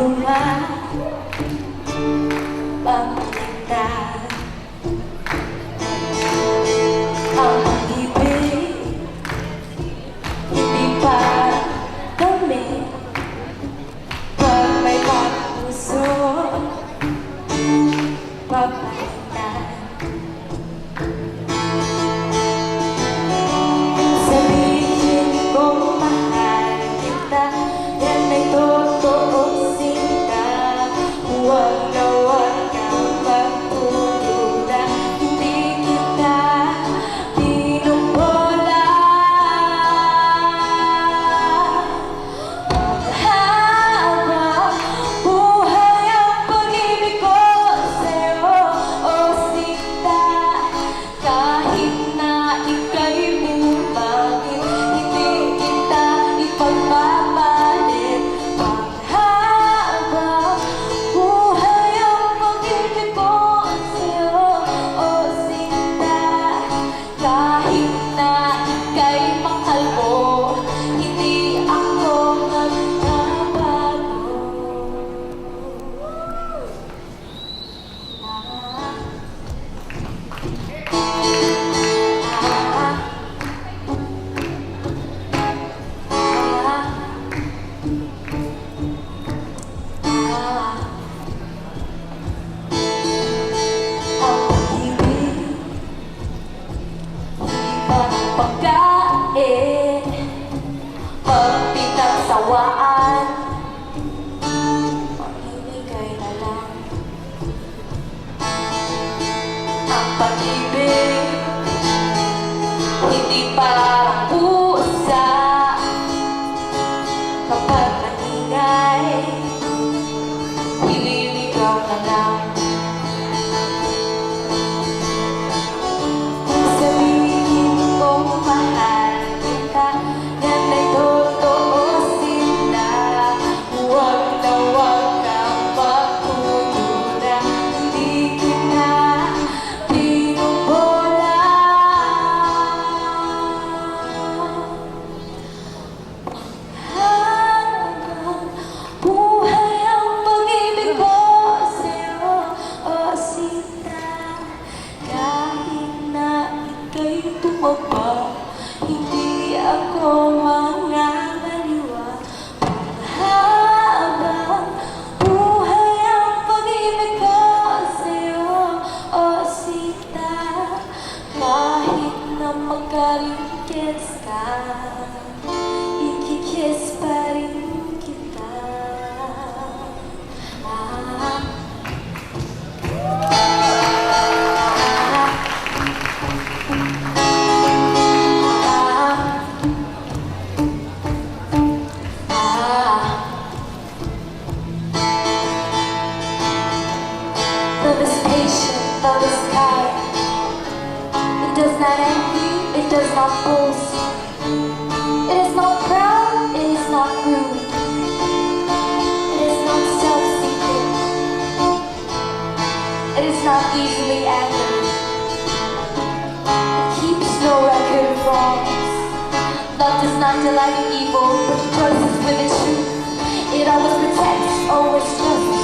bumabaliktad ang pag-ibig, hindi pa kami. Pag may pagpuso, babaliktad. Sabihin kong mahal kita, yan ay totoo sinta. Huwag na huwag kang magtutula, hindi kita pinubola. Habang buhay ang pag-ibig ko sa'yo, o sinta, kahit na ika'y bumangin, hindi kita ipagpapalit. Habang buhay ang pag-ibig ko sa'yo, o sinta, kahit na ika'y makalbo, hindi ako magbabago. Ang pag-ibig, hindi parang pagkain, pagpinagsawaan, pag-ibigay na lang. Ang pag-ibig, hindi parang pusa, kapag maingay, ililigaw na lang. Sabihin kong mahal kita, yan ay totoo sinta. Huwag na huwag kang magtutula, hindi kita pinubola. Habang buhay ang pag-ibig ko sa'yo, o sinta, kahit na ika'y tumaba, hindi ako mangangaliwa. Habang buhay ang pag-ibig ko sa'yo, o sinta, kahit na magkaringkes ka, ikikiss pa rin kita. Love is patient, love is kind. It does not envy, it does not boast. It is not proud, it is not rude. It is not self-seeking. It is not easily angered. It keeps no record of wrongs. Love does not delight in evil, but rejoices with the truth. It always protects, always trusts.